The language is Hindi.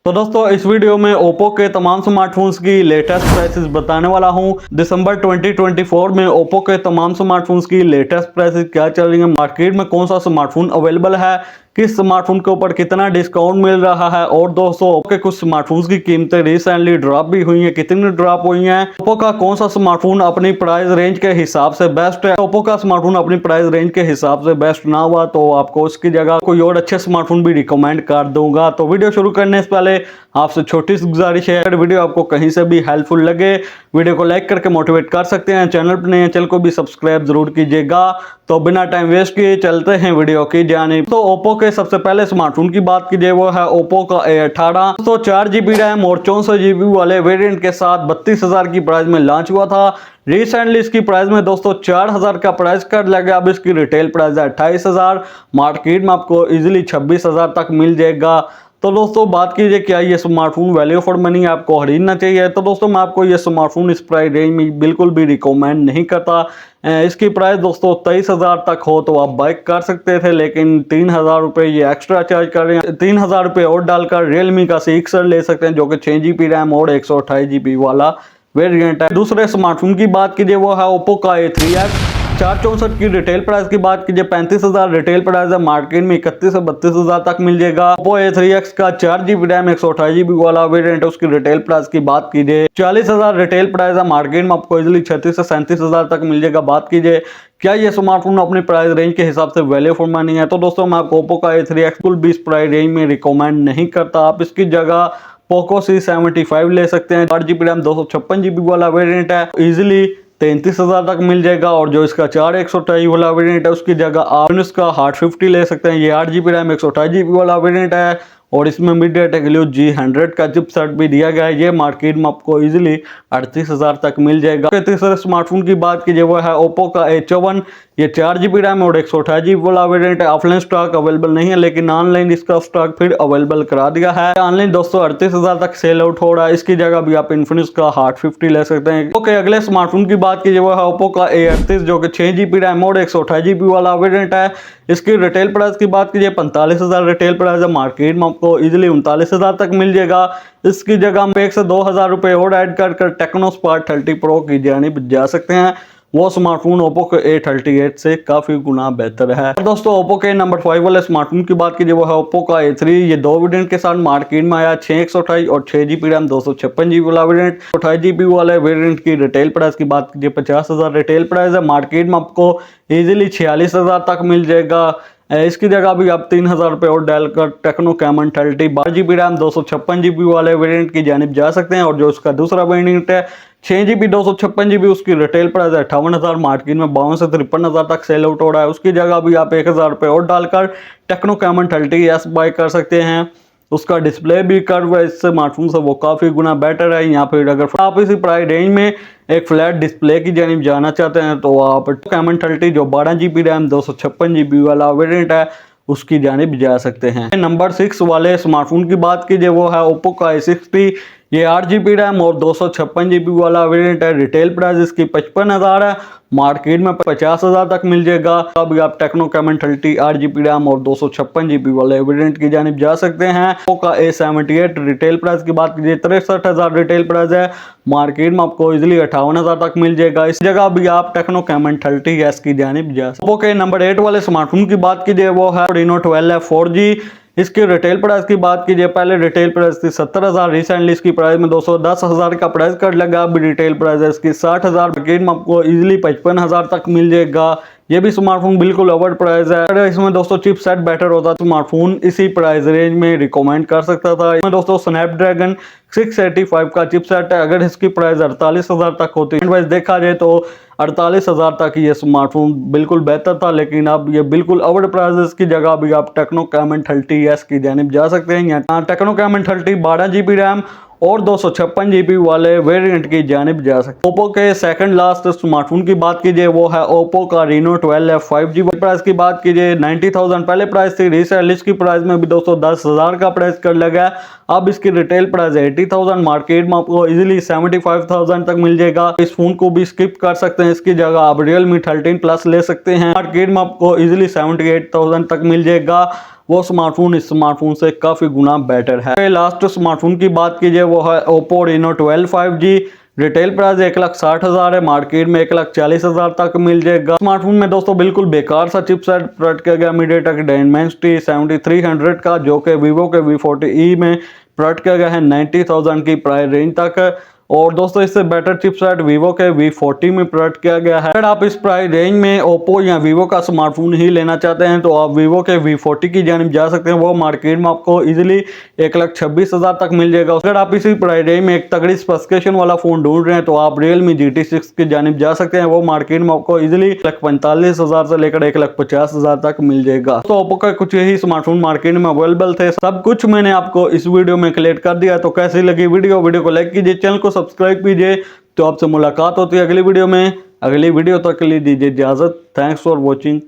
तो दोस्तों इस वीडियो में ओप्पो के तमाम स्मार्टफोन्स की लेटेस्ट प्राइसेस बताने वाला हूं। दिसंबर 2024 में ओप्पो के तमाम स्मार्टफोन्स की लेटेस्ट प्राइसेस क्या चल रही है, मार्केट में कौन सा स्मार्टफोन अवेलेबल है, किस स्मार्टफोन के ऊपर कितना डिस्काउंट मिल रहा है और दोस्तों ओप्पो के कुछ स्मार्टफोन्स की कीमतें रिसेंटली ड्रॉप भी हुई हैं, कितनी ड्रॉप हुई हैं, ओप्पो का कौन सा स्मार्टफोन अपनी प्राइस रेंज के हिसाब से बेस्ट है। ओप्पो का स्मार्टफोन अपनी प्राइस रेंज के हिसाब से बेस्ट ना हुआ तो आपको उसकी जगह कोई और अच्छे स्मार्टफोन भी रिकमेंड कर दूंगा। तो वीडियो शुरू करने से पहले आपसे छोटी सी गुजारिश है, अगर वीडियो आपको कहीं से भी हेल्पफुल लगे वीडियो को लाइक करके मोटिवेट कर सकते हैं। चैनल पर नए हैं चैनल को भी सब्सक्राइब जरूर कीजिएगा। तो बिना टाइम वेस्ट किए चलते हैं वीडियो की जानिब। तो ओप्पो के सबसे पहले स्मार्टफोन की बात कीजिए वो है ओप्पो का A18। तो 4GB रैम और 64GB वाले वेरिएंट के साथ 32,000 की प्राइस में लॉन्च हुआ था। रिसेंटली इसकी प्राइस में दोस्तों 4,000 का प्राइस कर लगा। अब इसकी रिटेल प्राइस है 28,000, मार्केट में आपको इजीली 26,000 तक मिल जाएगा। तो दोस्तों बात कीजिए क्या ये स्मार्टफोन वैल्यू फॉर मनी आपको खरीदना चाहिए, तो दोस्तों मैं आपको ये स्मार्टफोन इस प्राइस रेंज में बिल्कुल भी रिकमेंड नहीं करता। इसकी प्राइस दोस्तों 23,000 तक हो तो आप बाइक कर सकते थे, लेकिन 3,000 रुपये ये एक्स्ट्रा चार्ज कर रहे हैं। 3,000 रुपये और डालकर रियलमी का C ले सकते हैं जो कि 6GB रैम और 128GB वाला वेरिएंट है। दूसरे स्मार्टफोन की बात कीजिए वो है ओप्पो का A3X। 464 की रिटेल प्राइस की बात कीजिए 35,000 रिटेल प्राइस है, मार्केट में 31 से 32,000 तक मिल जाएगा। ओप्पो A3X का 4GB रैम 128GB वाला वेरिएंट है, उसकी रिटेल प्राइस की बात कीजिए 40,000 रिटेल प्राइस है, मार्केट में आपको इजीली 36 से 37,000 तक मिल जाएगा। बात कीजिए क्या ये स्मार्टफोन अपनी प्राइस रेंज के हिसाब से वैल्यू फॉर मनी है, तो दोस्तों मैं आपको ओप्पो का A3X बिल्कुल भी इस प्राइस रेंज में रिकमेंड नहीं करता। आप इसकी जगह पोको C75 ले सकते हैं। 8GB रैम 256GB वाला वेरिएंट है, इजीली 33,000 तक मिल जाएगा। और जो इसका 4/128 वाला वेरिएंट है उसकी जगह आप इसका हार्ड 50 ले सकते हैं। ये 8GB रैम 128GB वाला वेरिएंट है और इसमें MediaTek Helio G100 का चिपसेट भी दिया गया है। ये मार्केट में आपको इजीली 38,000 तक मिल जाएगा। तीसरे स्मार्टफोन की बात कीजिए वो है ओप्पो का A54। ये 4GB रैम और 128GB वाला वेरिएंट है। ऑफलाइन स्टॉक अवेलेबल नहीं है, लेकिन ऑनलाइन इसका स्टॉक फिर अवेलेबल करा दिया है। ऑनलाइन दोस्तों 38,000 तक सेल आउट हो रहा है। इसकी जगह भी आप इन्फिनिक्स का हार्ड 50 ले सकते हैं। ओके, अगले स्मार्टफोन की बात कीजिए वो है ओप्पो का A38 जो कि 6GB रैम और 128GB वाला वेरिएंट है। इसकी रिटेल प्राइस की बात कीजिए 45,000 रिटेल प्राइस है, मार्केट में आपको इजीली 39,000 तक मिल जाएगा। इसकी जगह हम 1 से 2,000 रुपये और ऐड कर टेक्नो स्पार्क 30 प्रो की जानिब जा सकते हैं। वो स्मार्टफोन ओप्पो के A38 से काफ़ी गुना बेहतर है। दोस्तों ओप्पो के नंबर 5 वाले स्मार्टफोन की बात कीजिए वो है ओप्पो का A3। ये दो वेरिएंट के साथ मार्केट में आया, 6/128 और 6GB रैम 256GB वाला वेरिएंट। 28GB वाले वेरिएंट की रिटेल प्राइस की बात कीजिए 50,000 रिटेल प्राइस है, मार्केट में आपको इजीली 46,000 तक मिल जाएगा। इसकी जगह भी आप 3,000 रुपये और डालकर techno caiman 30 12GB RAM 256GB वाले वेरिएंट की जानिब जा सकते हैं। और जो उसका दूसरा वेरिएंट है 6GB 256GB उसकी रिटेल प्राइस है 58,000, मार्केट में 52 से 53,000 तक सेल आउट हो रहा है। उसकी जगह भी आप 1,000 रुपये और डालकर टेक्नो कैमन 30S बाय कर सकते हैं। उसका डिस्प्ले भी कर्व है, इस स्मार्टफोन से वो काफ़ी गुना बेटर है। यहाँ पर अगर आप इसी प्राइस रेंज में एक फ्लैट डिस्प्ले की जानिब जाना चाहते हैं तो आप कैमन 30 जो 12GB रैम 256GB वाला वेरिएंट है उसकी जानिब जा सकते हैं। नंबर 6 वाले स्मार्टफोन की बात कीजिए वो है ओप्पो का A60। ये 8GB रैम और 256GB वाला वेरिएंट है। रिटेल प्राइस इसकी 55,000 है, मार्केट में 50,000 तक मिल जाएगा। अभी आप टेक्नो कैमन 30 8GB रैम और 256GB वाले वेरिएंट की जानिब जा सकते हैं। ओप्पो का A78 रिटेल प्राइस की बात कीजिए 63,000 रिटेल प्राइस है, मार्केट में आपको इजीली 58,000 तक मिल जाएगा। इस जगह भी आप टेक्नो कैमन 30S की जानिब जा सकते हैं। ओप्पो के नंबर 8 वाले स्मार्टफोन की बात कीजिए वो है Reno 12 4G। इसकी रिटेल प्राइस की बात कीजिए, पहले रिटेल प्राइस थी 70,000, रिसेंटली इसकी प्राइस में 210,000 का प्राइस कट लगा। अभी रिटेल प्राइस है इसकी 60,000, मार्केट में आपको इजीली 55,000 तक मिल जाएगा। ये भी स्मार्टफोन बिल्कुल ओवर प्राइस है। अगर इसमें दोस्तों चिपसेट बेटर होता तो स्मार्टफोन इसी प्राइस रेंज में रिकमेंड कर सकता था। इसमें दोस्तों स्नैपड्रैगन 685 का चिपसेट है। अगर इसकी प्राइस 48,000 तक होती है, वाइज देखा जाए तो 48,000 तक ये स्मार्टफोन बिल्कुल बेहतर था, लेकिन अब ये बिल्कुल ओवर प्राइस की जगह भी आप टेक्नो कैमन 30S की जानिब जा सकते हैं। यहाँ टेक्नो कैमन 30 12GB रैम और 256GB वाले वेरिएंट की जानिब जा सकते हैं। ओप्पो के सेकंड लास्ट स्मार्टफोन की बात कीजिए वो है ओप्पो का Reno 12 5G। प्राइस की बात कीजिए 90,000 पहले प्राइस थी, रिसेल इसकी प्राइस में भी 210,000 का प्राइस कर लगा। अब इसकी रिटेल प्राइस 80,000, मार्केट में आपको इजीली 75,000 तक मिल जाएगा। इस फोन को भी स्किप कर सकते हैं, इसकी जगह आप Realme 13 Plus ले सकते हैं, मार्केट में आपको इजीली 78,000 तक मिल जाएगा। वो स्मार्टफोन इस स्मार्टफोन से काफ़ी गुना बेटर है। लास्ट स्मार्टफोन की बात कीजिए वो है Oppo Reno 12 5G। Retail price 1,60,000 है, मार्केट में 1,40,000 तक मिल जाएगा। स्मार्टफोन में दोस्तों बिल्कुल बेकार सा चिपसेट प्रोवाइड किया गया मीडियाटेक डायमेंसिटी 7300 का, जो कि वीवो के V40e में प्रोवाइड किया गया है 90,000 की प्राइस रेंज तक। और दोस्तों इससे बेटर चिपसेट वीवो के V40 में प्रोवाइड किया गया है। अगर आप इस प्राइस रेंज में ओप्पो या वीवो का स्मार्टफोन ही लेना चाहते हैं तो आप वीवो के V40 की जानिब जा सकते हैं। वो मार्केट में आपको इजीली 1,26,000 तक मिल जाएगा। अगर आप इसी प्राइस रेंज में एक तगड़ी स्पेसिफिकेशन वाला फोन ढूंढ रहे हैं तो आप Realme GT6 की जानिब जा सकते हैं। वो मार्केट में आपको इजीली 1,45,000 से लेकर 1,50,000 तक मिल जाएगा। तो ओप्पो का कुछ यही स्मार्टफोन मार्केट में अवेलेबल थे। सब कुछ मैंने आपको इस वीडियो में क्लियर कर दिया। तो कैसी लगी वीडियो को लाइक कीजिए, चैनल को सब्सक्राइब कीजिए। तो आपसे मुलाकात होती है अगली वीडियो में। अगली वीडियो तक के लिए दीजिए इजाजत। Thanks for watching.